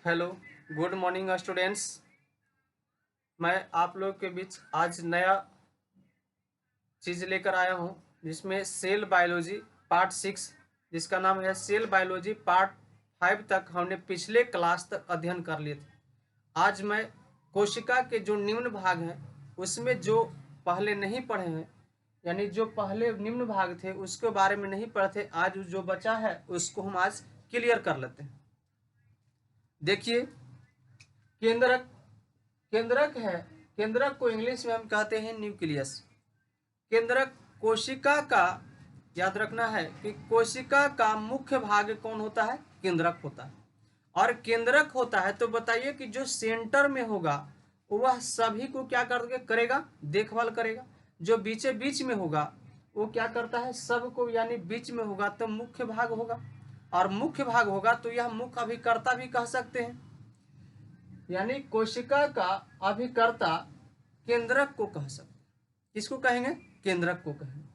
Hello, good morning students. मैं आप लोग के बीच आज नया चीज़ लेकर आया हूँ जिसमें सेल बायोलॉजी पार्ट 6 जिसका नाम है सेल बायोलॉजी पार्ट 5 तक हमने पिछले क्लास तक अध्ययन कर लिए थे। आज मैं कोशिका के जो निम्न भाग हैं उसमें जो पहले नहीं पढ़े हैं, यानी जो पहले निम्न भाग थे उसके बारे में नहीं पढ़े थे, आज जो बचा है उसको हम आज क्लियर कर लेते हैं। देखिए, केंद्रक केंद्रक है। केंद्रक को इंग्लिश में हम कहते हैं न्यूक्लियस। केंद्रक कोशिका का, याद रखना है कि कोशिका का मुख्य भाग कौन होता है? केंद्रक होता है। और केंद्रक होता है तो बताइए कि जो सेंटर में होगा वह सभी को क्या करेगा? देखभाल करेगा। जो बीचे बीच में होगा वो क्या करता है? सबको, यानी बीच में होगा तो मुख्य भाग होगा, और मुख्य भाग होगा तो यह मुख्य अभिकर्ता भी कह सकते हैं। यानी कोशिका का अभिकर्ता केंद्रक को कह सकते हैं। किसको कहेंगे? केंद्रक को कहेंगे।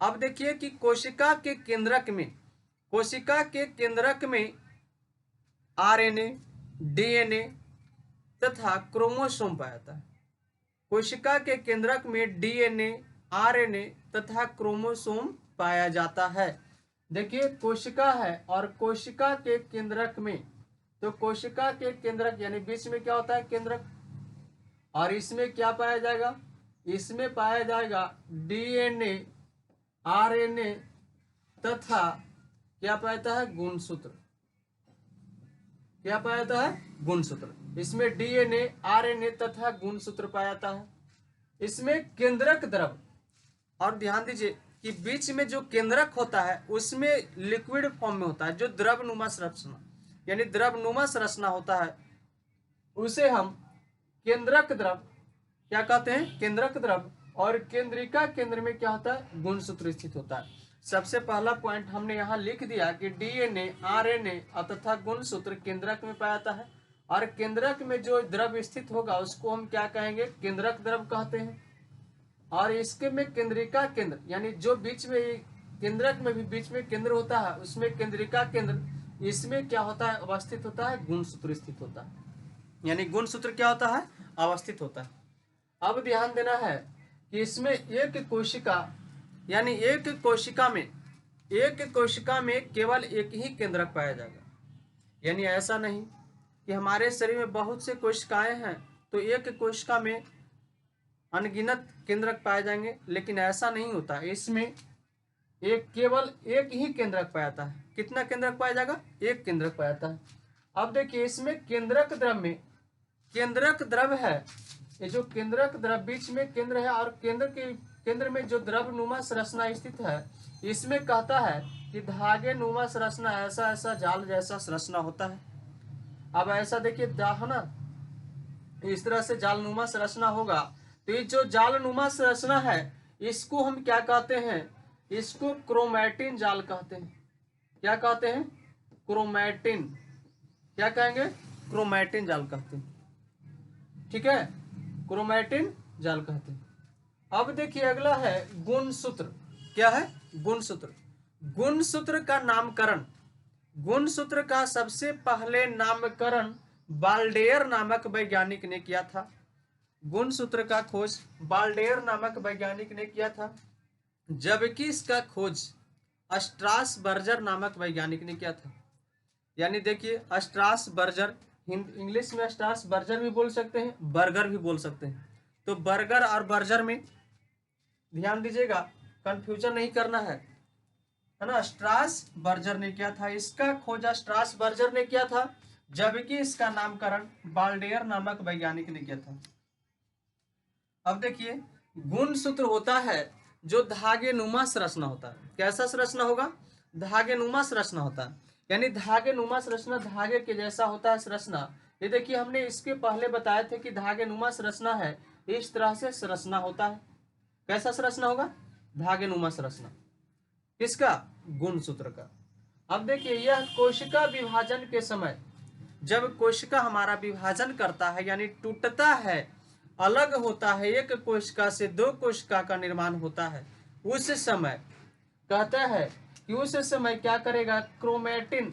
अब देखिए कि कोशिका के केंद्रक में आरएनए, डीएनए तथा क्रोमोसोम पाया जाता है। कोशिका के केंद्रक में डीएनए, आरएनए तथा क्रोमोसोम पाया जाता है। देखिए, कोशिका है और कोशिका के केंद्रक में, तो कोशिका के केंद्रक यानी बीच में क्या होता है? केंद्रक। और इसमें क्या पाया जाएगा? इसमें पाया जाएगा डीएनए, आरएनए तथा क्या पाया जाता है? गुणसूत्र। क्या पाया जाता है? गुणसूत्र। इसमें डीएनए, आरएनए तथा गुणसूत्र पाया जाता है। इसमें केंद्रक द्रव, और ध्यान दीजिए कि बीच में जो केंद्रक होता है उसमें लिक्विड फॉर्म में होता है, जो द्रवनुमा संरचना, यानी द्रवनुमा संरचना होता है, उसे हम केंद्रक द्रव क्या कहते हैं? केंद्रक द्रव। और केंद्रिका केंद्र में क्या होता है? गुणसूत्र स्थित होता है। सबसे पहला पॉइंट हमने यहाँ लिख दिया कि डीएनए, आरएनए तथा गुणसूत्र केंद्रक में पाया जाता है, और केंद्रक में जो द्रव स्थित होगा उसको हम क्या कहेंगे? केंद्रक द्रव कहते हैं। और इसके में केंद्रिका केंद्र, यानी जो बीच में केंद्रक में भी बीच में केंद्र होता है उसमें केंद्रिका केंद्र, इसमें क्या होता है? अवस्थित होता है, गुणसूत्र स्थित होता है। यानी गुणसूत्र क्या होता है? अवस्थित होता है। अब ध्यान देना है कि इसमें एक कोशिका, यानी एक कोशिका में केवल एक ही केंद्रक पाया जाएगा। यानी ऐसा नहीं कि हमारे शरीर में बहुत से कोशिकाएं हैं तो एक कोशिका में अनगिनत केंद्रक पाए जाएंगे, लेकिन ऐसा नहीं होता। इसमें केवल एक ही केंद्रक पाया जाता है। कितना केंद्रक पाया जाएगा? एक केंद्रक पाया जाता है। अब देखिए, इसमें केंद्रक द्रव है, ये जो केंद्रक द्रव बीच में केंद्र है और केंद्र में जो द्रवनुमा संरचना स्थित है, इसमें कहता है कि धागे नुमा संरचना, ऐसा जाल जैसा संरचना होता है। अब ऐसा देखिए ना, इस तरह से जालनुमा संरचना होगा, तो ये जो जालनुमा संरचना है इसको हम क्या कहते हैं? इसको क्रोमैटिन जाल कहते हैं। क्या कहते हैं? क्रोमैटिन। क्या कहेंगे? क्रोमैटिन जाल कहते हैं। ठीक है, क्रोमैटिन जाल कहते हैं। अब देखिए अगला है गुणसूत्र। क्या है? गुणसूत्र। गुणसूत्र का नामकरण, गुणसूत्र का सबसे पहले नामकरण बाल्डेयर नामक वैज्ञानिक ने किया था। गुणसूत्र का खोज बाल्डेयर नामक वैज्ञानिक ने किया था, जबकि इसका खोज स्ट्रासबर्गर नामक वैज्ञानिक ने किया था। यानी देखिए, स्ट्रासबर्गर, इंग्लिश में स्ट्रासबर्गर भी बोल सकते हैं, बर्गर भी बोल सकते हैं। तो बर्गर और बर्गर में ध्यान दीजिएगा, कंफ्यूजन नहीं करना है ना। स्ट्रासबर्गर ने किया था, इसका खोज स्ट्रासबर्गर ने किया था, जबकि इसका नामकरण बाल्डेयर नामक वैज्ञानिक ने किया था। अब देखिए, गुणसूत्र होता है जो धागे नुमा संरचना होता है। कैसा संरचना होगा? धागे नुमा संरचना होता है। यानी धागे नुमा संरचना, धागे के जैसा होता है संरचना। ये देखिए, हमने इसके पहले बताए थे कि धागे नुमा संरचना है, इस तरह से संरचना होता है। कैसा संरचना होगा? धागे नुमा संरचना। किसका? गुणसूत्र का। अब देखिए, यह कोशिका विभाजन के समय, जब कोशिका हमारा विभाजन करता है यानी टूटता है, अलग होता है, एक कोशिका से दो कोशिका का निर्माण होता है, उस समय कहता है कि उस समय क्या करेगा? क्रोमैटिन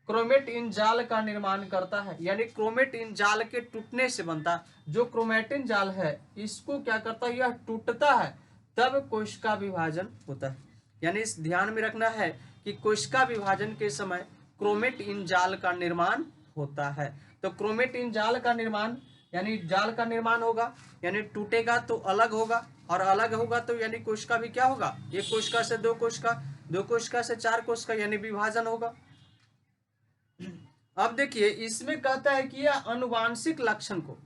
क्रोमेटिन जाल का निर्माण करता है, यानी क्रोमेटिन जाल के टूटने से बनता है। जो क्रोमेटिन जाल है इसको क्या करता है, यह टूटता है तब कोशिका विभाजन होता है। यानी इस ध्यान में रखना है कि कोशिका विभाजन के समय क्रोमेटिन जाल का निर्माण होता है। तो क्रोमेटिन जाल का निर्माण यानी जाल का निर्माण होगा, यानी टूटेगा तो अलग होगा, और अलग होगा तो यानी कोशिका भी क्या होगा, एक कोशिका से दो कोशिका, दो कोशिका से चार कोशिका, यानी विभाजन होगा। अब देखिए इसमें कहता है कि यह अनुवांशिक लक्षण को,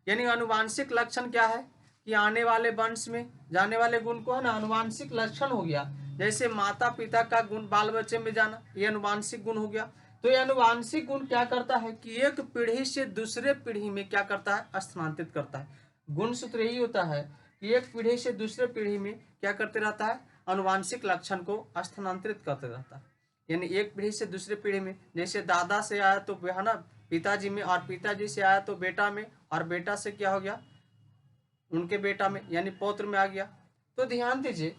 यानी अनुवांशिक लक्षण क्या है कि आने वाले वंश में जाने वाले गुण को है ना अनुवांशिक लक्षण हो गया। जैसे माता पिता का गुण बाल बच्चे में जाना, ये अनुवांशिक गुण हो गया। तो ये अनुवांशिक गुण क्या करता है कि एक पीढ़ी से दूसरे पीढ़ी में क्या करता है, स्थानांतरित करता है। गुण सूत्र यही होता है कि एक पीढ़ी से दूसरे पीढ़ी में क्या करते रहता है, अनुवांशिक लक्षण को स्थानांतरित करते रहता है। यानी एक पीढ़ी से दूसरे पीढ़ी में, जैसे दादा से आया तो है ना पिताजी में, और पिताजी से आया तो बेटा में, और बेटा से क्या हो गया उनके बेटा में, यानी पौत्र में आ गया। तो ध्यान दीजिए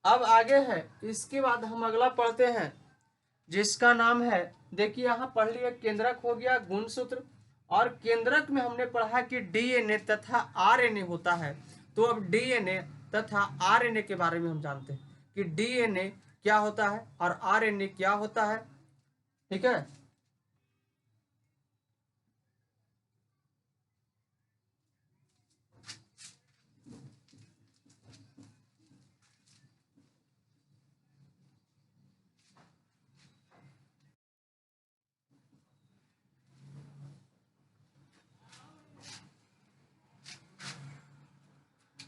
अब आगे है, इसके बाद हम अगला पढ़ते हैं जिसका नाम है, देखिए यहाँ पढ़ लिया केंद्रक हो गया गुणसूत्र, और केंद्रक में हमने पढ़ा कि डीएनए तथा आरएनए होता है। तो अब डीएनए तथा आरएनए के बारे में हम जानते हैं कि डीएनए क्या होता है और आरएनए क्या होता है। ठीक है,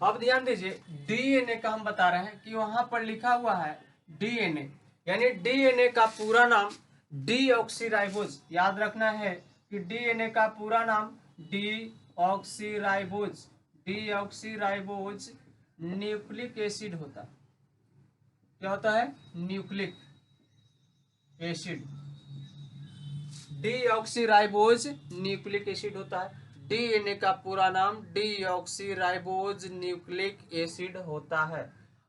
अब ध्यान दीजिए डीएनए का हम बता रहे हैं कि वहां पर लिखा हुआ है डीएनए, यानी डीएनए का पूरा नाम डीऑक्सीराइबोज। याद रखना है कि डीएनए का पूरा नाम डीऑक्सीराइबोज, डीऑक्सीराइबोज न्यूक्लिक एसिड होता है। क्या होता है, nucleic acid, deoxyribose nucleic acid होता है। डीएनए का पूरा नाम डीऑक्सीराइबोज न्यूक्लिक एसिड होता है।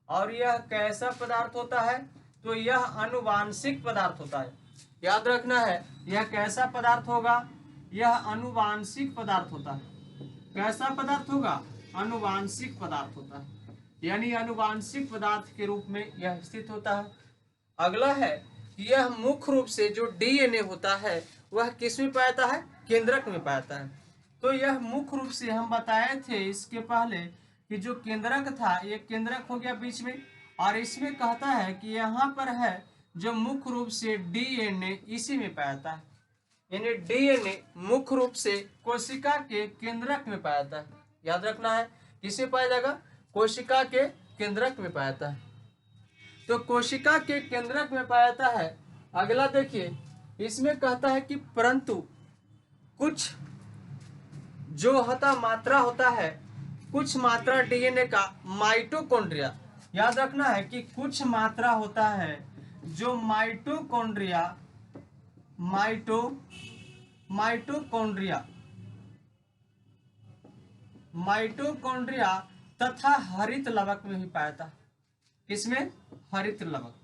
और यह कैसा पदार्थ होता है, तो यह अनुवांशिक पदार्थ होता है। याद रखना है यह कैसा पदार्थ होगा, यह अनुवांशिक पदार्थ होता है। कैसा पदार्थ होगा, अनुवांशिक पदार्थ होता है, यानी अनुवांशिक पदार्थ के रूप में यह स्थित होता है। अगला है कि यह मुख्य रूप से जो डीएनए होता है वह किस में पाया है, केंद्रक में पाया है। तो यह मुख्य रूप से हम बताए थे इसके पहले कि जो केंद्रक था ये केंद्रक हो गया बीच में, और इसमें कहता है कि यहाँ पर है जो मुख्य रूप से डीएनए इसी में पाया जाता है। यानी डीएनए मुख्य रूप से कोशिका के केंद्रक में पाया जाता है। याद रखना है किसे पाया जाएगा, कोशिका के केंद्रक में पाया जाता है। तो कोशिका के केंद्रक में पाया जाता है। अगला देखिए इसमें कहता है कि परंतु कुछ जो होता मात्रा होता है, कुछ मात्रा डीएनए का माइटोकॉन्ड्रिया, याद रखना है कि कुछ मात्रा होता है जो माइटोकॉन्ड्रिया माइटोकॉन्ड्रिया तथा हरित लवक में ही पाया था। किसमें, हरित लवक।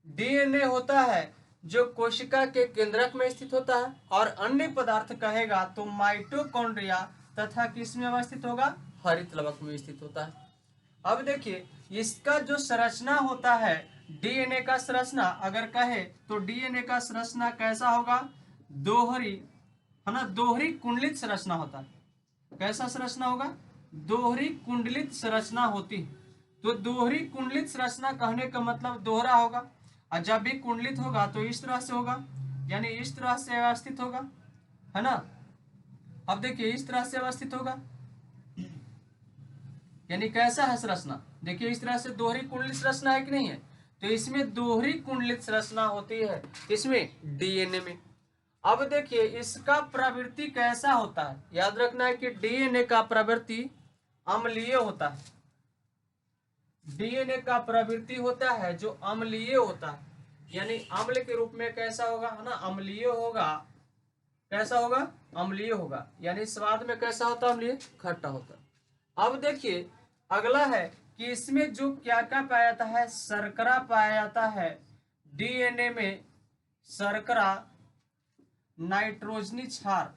डीएनए होता है जो कोशिका के केंद्रक में स्थित होता है, और अन्य पदार्थ कहेगा तो माइटोकॉन्ड्रिया तथा किसमें अवस्थित होगा, हरित लवक में स्थित होता है। अब देखिए इसका जो संरचना होता है, डीएनए का संरचना अगर कहे तो डीएनए का संरचना कैसा होगा, दोहरी है ना, दोहरी कुंडलित संरचना होता है। कैसा संरचना होगा, दोहरी कुंडलित संरचना होती है। तो दोहरी कुंडलित संरचना कहने का मतलब दोहरा होगा, और जब भी कुंडलित होगा तो इस तरह से होगा, यानी इस तरह से अवस्थित होगा, है ना। अब देखिए इस तरह से अवस्थित होगा, यानी कैसा है संरचना, देखिए इस तरह से दोहरी कुंडलित संरचना है कि नहीं है। तो इसमें दोहरी कुंडलित संरचना होती है, इसमें डीएनए में। अब देखिए इसका प्रवृत्ति कैसा होता है, याद रखना है कि डीएनए का प्रवृत्ति अम्लीय होता है। डीएनए का प्रवृत्ति होता है जो अम्लीय होता है, यानी अम्ल के रूप में कैसा होगा, है ना, अम्लीय होगा। कैसा होगा, अम्लीय होगा, यानी स्वाद में कैसा होता है, अम्लीय, खट्टा होता है। अब देखिए अगला है कि इसमें जो क्या क्या पाया जाता है, शर्करा पाया जाता है, डीएनए में शर्करा नाइट्रोजनी क्षार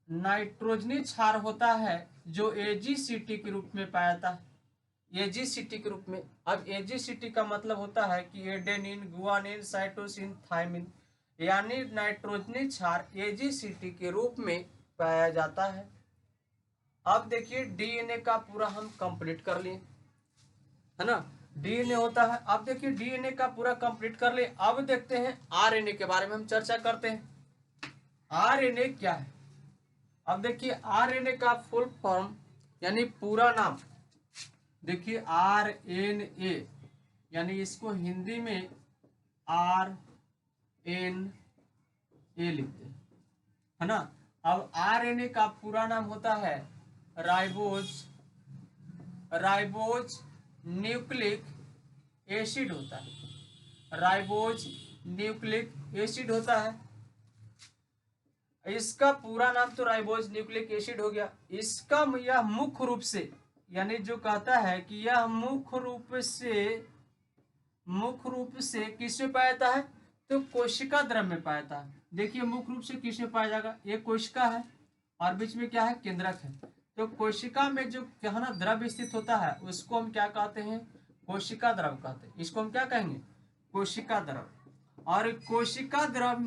नाइट्रोजनी क्षार होता है जो एजीसीटी के रूप में पाया जाता है, एजीसीटी के रूप में। अब एजीसीटी का मतलब होता है कि एडेनिन, गुआनिन, साइटोसिन, थायमिन, यानी नाइट्रोजनी क्षार एजीसीटी के रूप में पाया जाता है। अब देखिए डीएनए का पूरा हम कंप्लीट कर लिए, है ना, डीएनए होता है। अब देखिए डीएनए का पूरा कंप्लीट कर लिए। अब देखते हैं आरएनए के बारे में हम चर्चा करते हैं। आरएनए क्या है? अब देखिए आरएनए का फुल फॉर्म यानी पूरा नाम देखिए आरएनए, यानी इसको हिंदी में आरएनए लिखते हैं, है ना। अब आरएनए का पूरा नाम होता है राइबोज न्यूक्लिक एसिड होता है, राइबोज न्यूक्लिक एसिड होता है। इसका पूरा नाम तो राइबोज न्यूक्लिक एसिड हो गया। इसका यह मुख्य रूप से, यानी जो कहता है कि यह मुख्य रूप से किसमें पाया जाता है, तो कोशिका द्रव में पाया जाता है। देखिए मुख्य रूप से किसमें पाया जाएगा, ये कोशिका है और बीच में क्या है, केंद्रक है। तो कोशिका में जो कहना द्रव स्थित होता है उसको हम क्या कहते हैं, कोशिका द्रव कहते हैं। इसको हम क्या कहेंगे, कोशिका द्रव। और कोशिका द्रव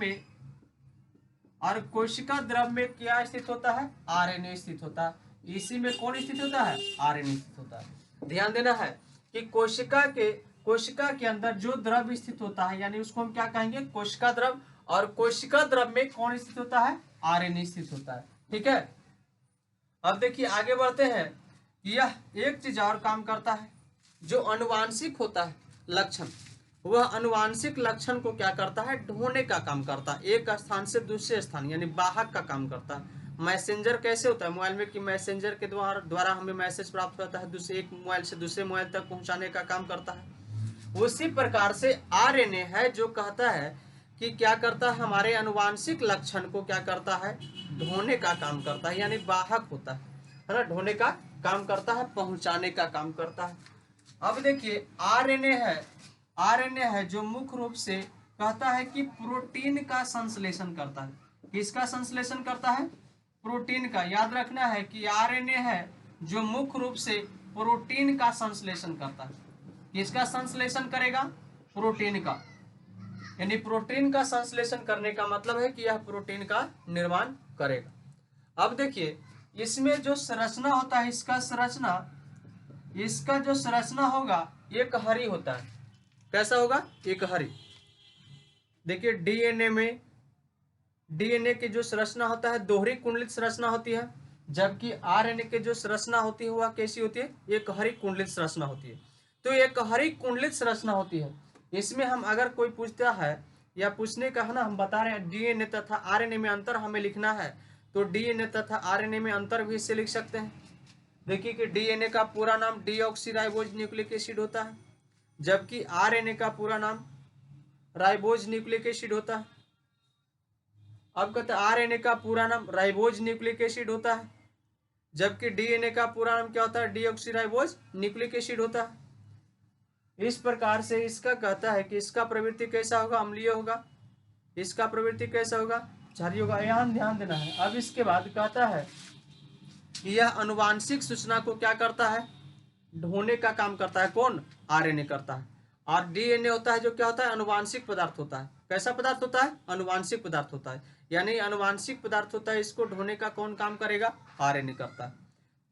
में क्या स्थित होता है, आरएनए स्थित होता है। इसी में कौन स्थित होता है, आरएनए स्थित होता है। ध्यान देना है कि कोशिका के अंदर जो द्रव स्थित होता है, यानी उसको हम क्या कहेंगे, कोशिका द्रव। और कोशिका द्रव में कौन स्थित होता है, आरएनए स्थित होता है। ठीक है। अब देखिए आगे बढ़ते हैं। यह एक चीज और काम करता है, जो अनुवांशिक होता है लक्षण, वह अनुवांशिक लक्षण को क्या करता है, ढोने का काम करता है, एक स्थान से दूसरे स्थान, यानी वाहक का काम करता है। मैसेंजर कैसे होता है मोबाइल में, कि मैसेंजर के द्वारा हमें मैसेज प्राप्त होता है, दूसरे एक मोबाइल से दूसरे मोबाइल तक पहुंचाने का काम करता है। उसी प्रकार से आरएनए है जो कहता है कि क्या करता है, हमारे अनुवांशिक लक्षण को क्या करता है, ढोने का काम करता है, यानी वाहक होता है ना, ढोने का काम करता है, पहुंचाने का काम करता है। अब देखिए आरएनए है जो मुख्य रूप से कहता है कि प्रोटीन का संश्लेषण करता है। किसका संश्लेषण करता है, प्रोटीन का। याद रखना है कि आरएनए है जो मुख्य रूप से प्रोटीन का संश्लेषण करता है। किसका संश्लेषण करेगा, प्रोटीन का। यानी प्रोटीन का संश्लेषण करने का मतलब है कि यह प्रोटीन का निर्माण करेगा। अब देखिए इसमें जो संरचना होता है, इसका जो संरचना होगा एक हरी होता है। कैसा होगा, एक हरी। देखिए डीएनए की जो संरचना होता है दोहरी कुंडलित संरचना होती है, जबकि आरएनए की जो संरचना होती है वह कैसी होती है, एक हरी कुंडलित संरचना होती है। तो एक हरी कुंडलित संरचना होती है। इसमें हम अगर कोई पूछता है या पूछने का है ना, हम बता रहे हैं डीएनए तथा आरएनए में अंतर हमें लिखना है, तो डीएनए तथा आरएनए में अंतर भी इससे लिख सकते हैं। देखिए कि डीएनए का पूरा नाम डीऑक्सीराइबोज न्यूक्लिक एसिड होता है, जबकि आरएनए का पूरा नाम राइबोज न्यूक्लिक एसिड होता है। अब कहते हैं आरएनए का पूरा नाम राइबोज न्यूक्लिक एसिड होता है, जबकि डीएनए का पूरा नाम क्या होता है, डीऑक्सीराइबोज न्यूक्लिक एसिड होता है। इस प्रकार से इसका कहता है कि इसका प्रवृत्ति कैसा होगा, अम्लीय होगा, इसका प्रवृत्ति कैसा होगा, क्षारीय होगा। यहाँ ध्यान देना है। अब इसके बाद कहता है कि यह अनुवांशिक सूचना को क्या करता है, ढोने का काम करता है। कौन, आरएनए करता है। और डीएनए होता है जो क्या होता है, अनुवांशिक पदार्थ होता है। कैसा पदार्थ होता है, अनुवांशिक पदार्थ होता है। यानी अनुवांशिक पदार्थ होता है, इसको ढोने का कौन काम करेगा, आरएनए करता है।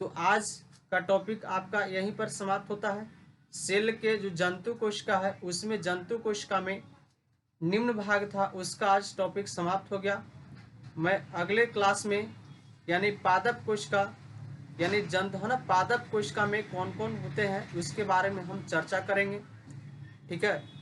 तो आज का टॉपिक आपका यहीं पर समाप्त होता है। सेल के जो जंतु कोशिका है उसमें जंतु कोशिका में निम्न भाग था, उसका आज टॉपिक समाप्त हो गया। मैं अगले क्लास में यानी पादप कोशिका यानी जंतु है ना, पादप कोशिका में कौन कौन होते हैं उसके बारे में हम चर्चा करेंगे। ठीक है।